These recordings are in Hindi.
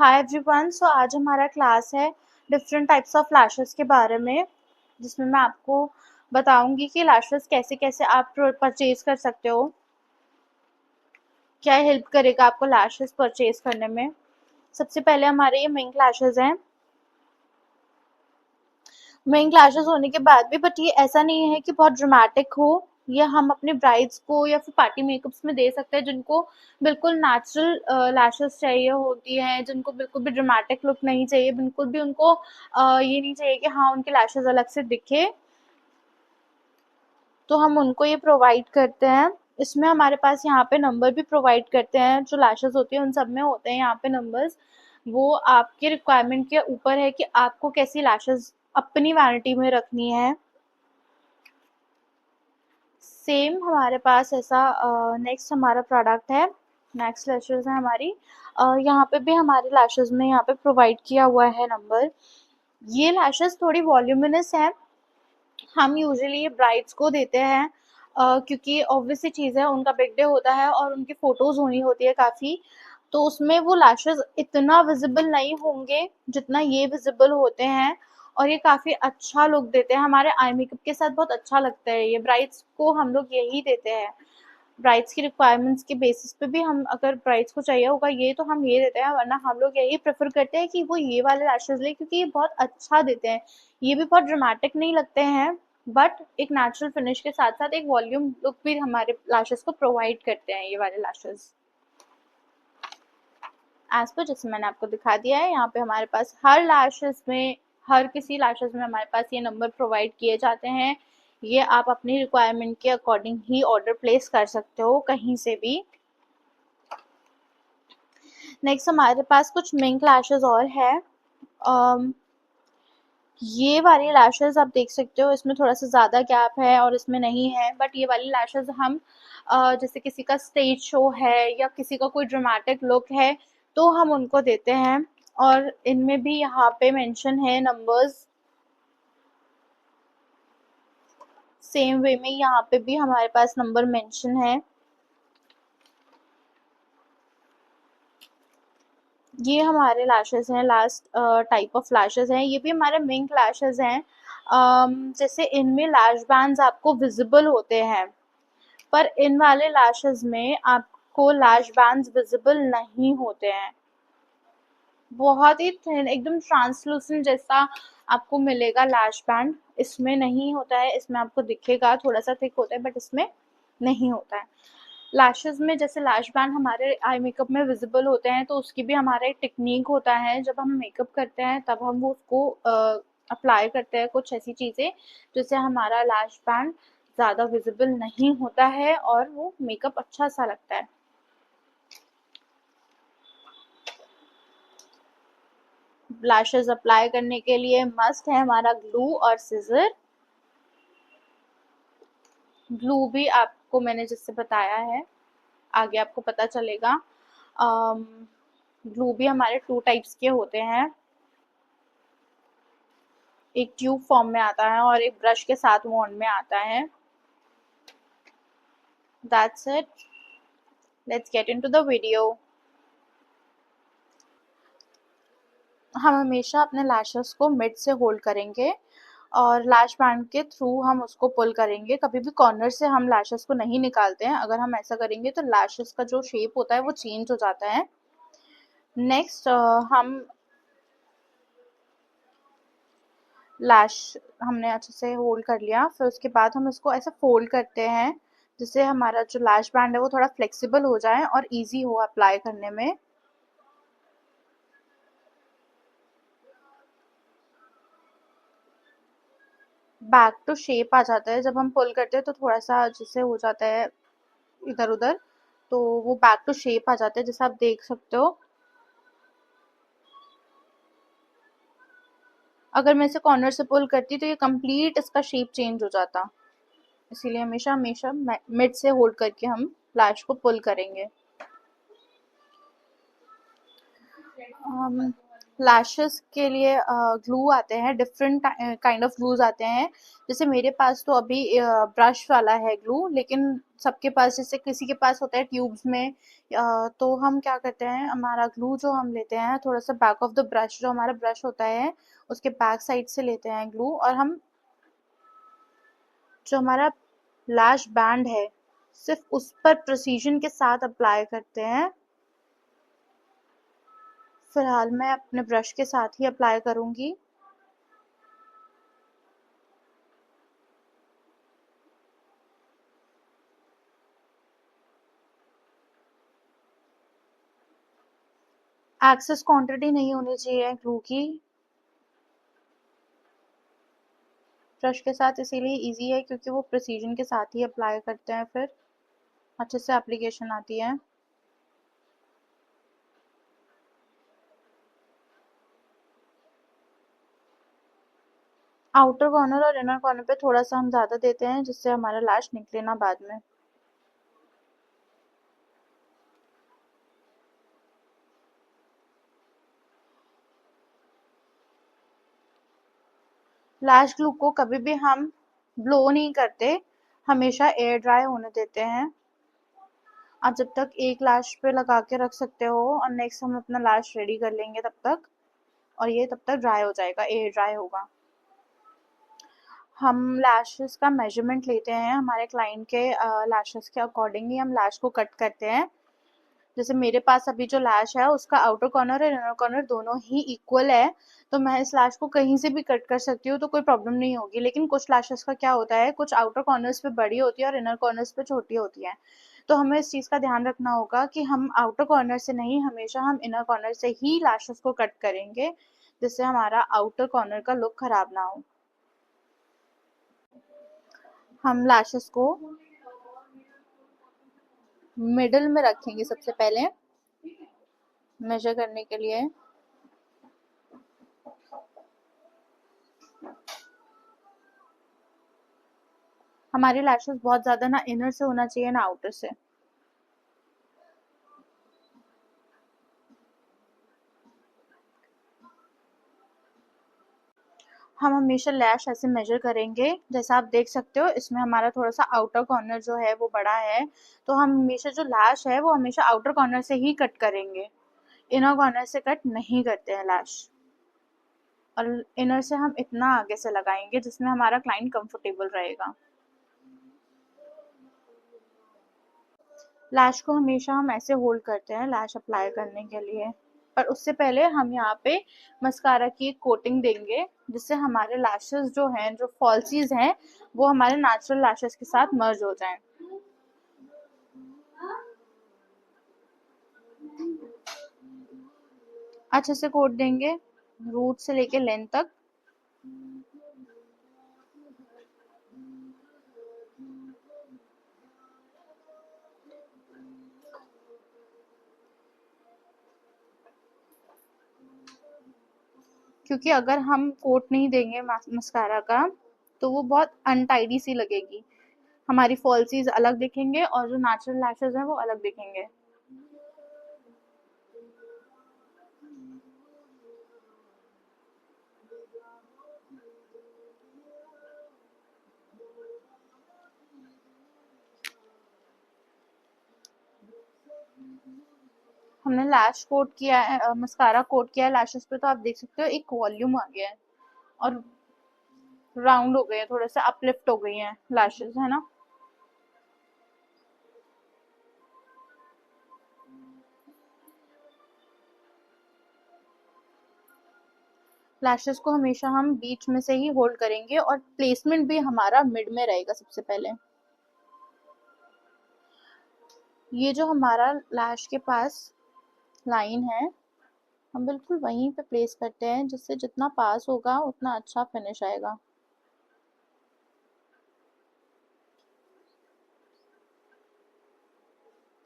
Hi everyone. सो आज हमारा क्लास है डिफरेंट टाइप्स ऑफ लैशेस के बारे में, जिसमें मैं आपको बताऊंगी कि लैशेस कैसे कैसे आप परचेज कर सकते हो, क्या हेल्प करेगा आपको लैशेस परचेज करने में। सबसे पहले हमारे ये मिंक लैशेस हैं। मिंक लैशेस होने के बाद भी बट ये ऐसा नहीं है कि बहुत ड्रामेटिक हो। ये हम अपने ब्राइड्स को या फिर पार्टी मेकअप्स में दे सकते हैं, जिनको बिल्कुल नेचुरल लैशेस चाहिए होती हैं, जिनको बिल्कुल भी ड्रामेटिक लुक नहीं चाहिए, बिल्कुल भी उनको ये नहीं चाहिए कि हाँ उनके लैशेस अलग से दिखे, तो हम उनको ये प्रोवाइड करते हैं। इसमें हमारे पास यहाँ पे नंबर भी प्रोवाइड करते हैं। जो लैशेस होती है उन सब में होते हैं यहाँ पे नंबर्स। वो आपके रिक्वायरमेंट के ऊपर है कि आपको कैसी लैशेस अपनी वैनिटी में रखनी है। सेम हमारे पास ऐसा नेक्स्ट हमारा प्रोडक्ट है, नेक्स्ट लैशेस है हमारी। यहाँ पे भी हमारे लैशेस में यहाँ पे प्रोवाइड किया हुआ है नंबर। ये लैशेस थोड़ी वॉल्यूमिनस है। हम यूजुअली ये ब्राइड्स को देते हैं क्योंकि ऑब्वियस सी चीज़ है, उनका बर्थडे होता है और उनकी फ़ोटोज़ होनी होती है काफ़ी, तो उसमें वो लैशेज़ इतना विज़िबल नहीं होंगे जितना ये विज़िबल होते हैं, और ये काफ़ी अच्छा लुक देते हैं। हमारे आई मेकअप के साथ बहुत अच्छा लगता है ये। ब्राइड्स को हम लोग यही देते हैं। ब्राइड्स की रिक्वायरमेंट्स के बेसिस पे भी हम, अगर ब्राइड्स को चाहिए होगा ये तो हम ये देते हैं, वरना हम लोग यही प्रेफर करते हैं कि वो ये वाले लैशेज़ लें, क्योंकि ये बहुत अच्छा देते हैं। ये भी बहुत ड्रामेटिक नहीं लगते हैं, बट एक नेचुरल फिनिश के साथ साथ एक वॉल्यूम लुक भी हमारे लैशेज़ को प्रोवाइड करते हैं ये वाले लैशेज़। एज पर जैसे मैंने आपको दिखा दिया है, यहाँ पे हमारे पास हर लैशेज़ में, हर किसी लैशेज़ में हमारे पास ये नंबर प्रोवाइड किए जाते हैं। ये आप अपनी रिक्वायरमेंट के अकॉर्डिंग ही ऑर्डर प्लेस कर सकते हो कहीं से भी। नेक्स्ट हमारे पास कुछ मिंक लैशेज़ और है। ये वाली लैशेज़ आप देख सकते हो, इसमें थोड़ा सा ज़्यादा गैप है और इसमें नहीं है, बट ये वाली लैशेज़ हम जैसे किसी का स्टेज शो है या किसी का कोई ड्रामेटिक लुक है तो हम उनको देते हैं। और इनमें भी यहाँ पे मेंशन है नंबर्स। सेम वे में यहाँ पे भी हमारे पास नंबर मेंशन है। ये हमारे लैशेज़ हैं, लास्ट टाइप ऑफ लैशेज़ हैं। ये भी हमारे मिंक लैशेज़ हैं। जैसे इनमें लैश बैंड्स आपको विजिबल होते हैं, पर इन वाले लैशेज़ में आपको लैश बैंड्स विजिबल नहीं होते हैं। बहुत ही थिन, एकदम ट्रांसलूसेंट जैसा आपको मिलेगा लैश बैंड। इसमें नहीं होता है, इसमें आपको दिखेगा थोड़ा सा थिक होता है, बट इसमें नहीं होता है। लैशेज़ में जैसे लैश बैंड हमारे आई मेकअप में विजिबल होते हैं, तो उसकी भी हमारा एक टेक्निक होता है। जब हम मेकअप करते हैं तब हम वो उसको अप्लाई करते हैं कुछ ऐसी चीज़ें जिससे हमारा लैश बैंड ज़्यादा विजिबल नहीं होता है और वो मेकअप अच्छा सा लगता है। लैशेज़ अप्लाई करने के लिए मस्ट है हमारा ग्लू और सिज़र। ग्लू भी आपको मैंने जिससे बताया है, आगे आपको पता चलेगा। ग्लू भी हमारे 2 टाइप्स के होते हैं, एक ट्यूब फॉर्म में आता है और एक ब्रश के साथ वॉन्ड में आता है। That's it, let's get into the video. हम हमेशा अपने लैशेस को मिड से होल्ड करेंगे और लैश बैंड के थ्रू हम उसको पुल करेंगे। कभी भी कॉर्नर से हम लैशेस को नहीं निकालते हैं। अगर हम ऐसा करेंगे तो लैशेस का जो शेप होता है वो चेंज हो जाता है। नेक्स्ट हम लैश हमने अच्छे से होल्ड कर लिया, फिर उसके बाद हम इसको ऐसे फोल्ड करते हैं जिससे हमारा जो लैश बैंड है वो थोड़ा फ्लेक्सिबल हो जाए और इजी हो अप्लाई करने में। बैक टू शेप आ जाता है। जब हम पुल करते हैं तो थोड़ा सा जैसे हो जाता है इधर उधर, तो वो बैक टू शेप आ जाता है, जैसे आप देख सकते हो। अगर मैं इसे कॉर्नर से पुल करती तो ये कंप्लीट इसका शेप चेंज हो जाता। इसीलिए हमेशा हमेशा मिड से होल्ड करके हम लैश को पुल करेंगे। लैशेस के लिए ग्लू आते हैं, डिफरेंट काइंड ऑफ ग्लूज आते हैं। जैसे मेरे पास तो अभी ब्रश वाला है ग्लू, लेकिन सबके पास, जैसे किसी के पास होता है ट्यूब्स में। तो हम क्या करते हैं, हमारा ग्लू जो हम लेते हैं थोड़ा सा बैक ऑफ द ब्रश, जो हमारा ब्रश होता है उसके बैक साइड से लेते हैं ग्लू, और हम जो हमारा लैश बैंड है सिर्फ उस पर प्रिसीजन के साथ अप्लाई करते हैं। फिलहाल मैं अपने ब्रश के साथ ही अप्लाई करूंगी। एक्सेस क्वांटिटी नहीं होनी चाहिए ग्लू की ब्रश के साथ, इसीलिए इजी है क्योंकि वो प्रिसीजन के साथ ही अप्लाई करते हैं, फिर अच्छे से एप्लीकेशन आती है। आउटर कॉर्नर और इनर कॉर्नर पे थोड़ा सा हम ज्यादा देते हैं जिससे हमारा लैश निकले ना बाद में। लैश ग्लू को कभी भी हम ब्लो नहीं करते, हमेशा एयर ड्राई होने देते हैं। आप जब तक एक लैश पे लगा के रख सकते हो, और नेक्स्ट हम अपना लैश रेडी कर लेंगे तब तक, और ये तब तक ड्राई हो जाएगा, एयर ड्राई होगा। हम लैशेस का मेजरमेंट लेते हैं, हमारे क्लाइंट के लैशेस के अकॉर्डिंग ही हम लैश को कट करते हैं। जैसे मेरे पास अभी जो लैश है उसका आउटर कॉर्नर और इनर कॉर्नर दोनों ही इक्वल है, तो मैं इस लैश को कहीं से भी कट कर सकती हूँ, तो कोई प्रॉब्लम नहीं होगी। लेकिन कुछ लैशेस का क्या होता है, कुछ आउटर कॉर्नर्स पे बड़ी होती है और इनर कॉर्नर्स पे छोटी होती है। तो हमें इस चीज़ का ध्यान रखना होगा कि हम आउटर कॉर्नर से नहीं, हमेशा हम इनर कॉर्नर से ही लैशेस को कट करेंगे, जिससे हमारा आउटर कॉर्नर का लुक खराब ना हो। हम लैशेस को मिडल में रखेंगे सबसे पहले मेजर करने के लिए। हमारी लैशेस बहुत ज्यादा ना इनर से होना चाहिए ना आउटर से। हम हमेशा लैश ऐसे मेजर करेंगे, जैसा आप देख सकते हो इसमें हमारा थोड़ा सा आउटर कॉर्नर जो है वो बड़ा है, तो हम हमेशा जो लैश है वो हमेशा आउटर कॉर्नर से ही कट करेंगे, इनर कॉर्नर से कट नहीं करते हैं लैश। और इनर से हम इतना आगे से लगाएंगे जिसमें हमारा क्लाइंट कंफर्टेबल रहेगा। लैश को हमेशा हम ऐसे होल्ड करते हैं लैश अप्लाई करने के लिए, पर उससे पहले हम यहाँ पे मस्कारा की एक कोटिंग देंगे, जिससे हमारे लैशेस जो हैं, जो फॉल्सीज हैं, वो हमारे नेचुरल लैशेस के साथ मर्ज हो जाएं। अच्छे से कोट देंगे रूट से लेके लेंथ तक। क्योंकि अगर हम कोट नहीं देंगे मस्कारा का तो वो बहुत अनटाइडी सी लगेगी, हमारी फॉल्सीज अलग दिखेंगे और जो नेचुरल लैशेस हैं वो अलग दिखेंगे। हमने लैश कोट किया है, मस्कारा कोट किया है लैशेस पे, तो आप देख सकते हो एक वॉल्यूम आ गया है और राउंड हो गए हैं, थोड़े से अपलिफ्ट हो गई हैं लैशेस, है ना। लैशेस को हमेशा हम बीच में से ही होल्ड करेंगे, और प्लेसमेंट भी हमारा मिड में रहेगा सबसे पहले। ये जो हमारा लैश के पास लाइन है, हम बिल्कुल वहीं पे प्लेस करते हैं, जिससे जितना पास होगा उतना अच्छा फिनिश आएगा।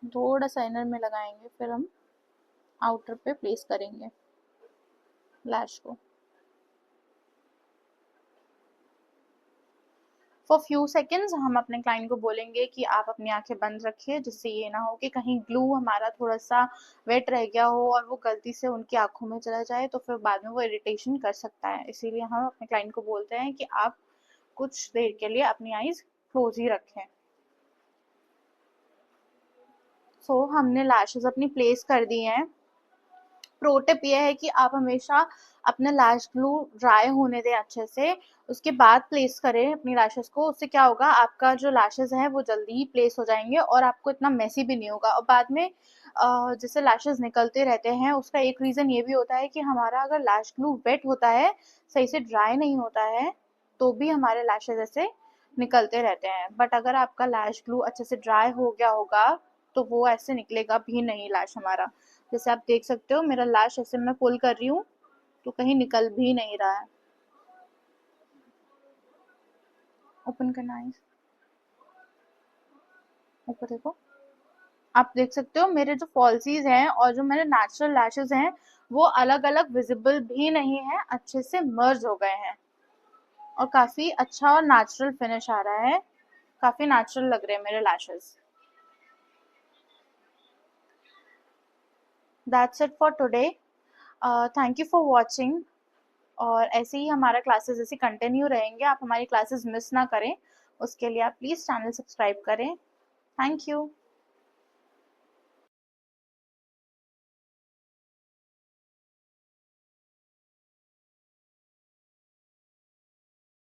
थोड़ा सा इनर में लगाएंगे, फिर हम आउटर पे प्लेस करेंगे लैश को। फॉर फ्यू सेकेंड्स हम अपने क्लाइंट को बोलेंगे कि आप अपनी आंखें बंद रखिए, जिससे ये ना हो कि कहीं ग्लू हमारा थोड़ा सा वेट रह गया हो और वो गलती से उनकी आंखों में चला जाए, तो फिर बाद में वो इरिटेशन कर सकता है। इसीलिए हम अपने क्लाइंट को बोलते हैं कि आप कुछ देर के लिए अपनी आईज क्लोज ही रखें। सो हमने लैशेस अपनी प्लेस कर दी हैं। प्रो टिप ये है कि आप हमेशा अपना लैश ग्लू ड्राई होने दें अच्छे से, उसके बाद प्लेस करें अपनी लैशेस को। उससे क्या होगा, आपका जो लैशेस हैं वो जल्दी ही प्लेस हो जाएंगे और आपको इतना मेसी भी नहीं होगा। और बाद में जैसे लैशेस निकलते रहते हैं, उसका एक रीज़न ये भी होता है कि हमारा अगर लैश ग्लू वेट होता है, सही से ड्राई नहीं होता है, तो भी हमारे लैशेस ऐसे निकलते रहते हैं। बट अगर आपका लैश ग्लू अच्छे से ड्राई हो गया होगा, तो वो ऐसे निकलेगा भी नहीं लैश हमारा। जैसे आप देख सकते हो मेरा लैश ऐसे मैं पुल कर रही हूँ तो कहीं निकल भी नहीं रहा है। ओपन करना है, ऊपर देखो, आप देख सकते हो मेरे जो फॉल्सीज हैं और जो मेरे नेचुरल लैशेस हैं वो अलग अलग विजिबल भी नहीं है, अच्छे से मर्ज हो गए हैं और काफी अच्छा और नेचुरल फिनिश आ रहा है। काफी नेचुरल लग रहे हैं मेरे lashes. That's it for today. Thank you for watching. और ऐसे ही हमारा क्लासेस ऐसे कंटिन्यू रहेंगे, आप हमारी क्लासेस मिस ना करें, उसके लिए आप प्लीज़ चैनल सब्सक्राइब करें। Thank you.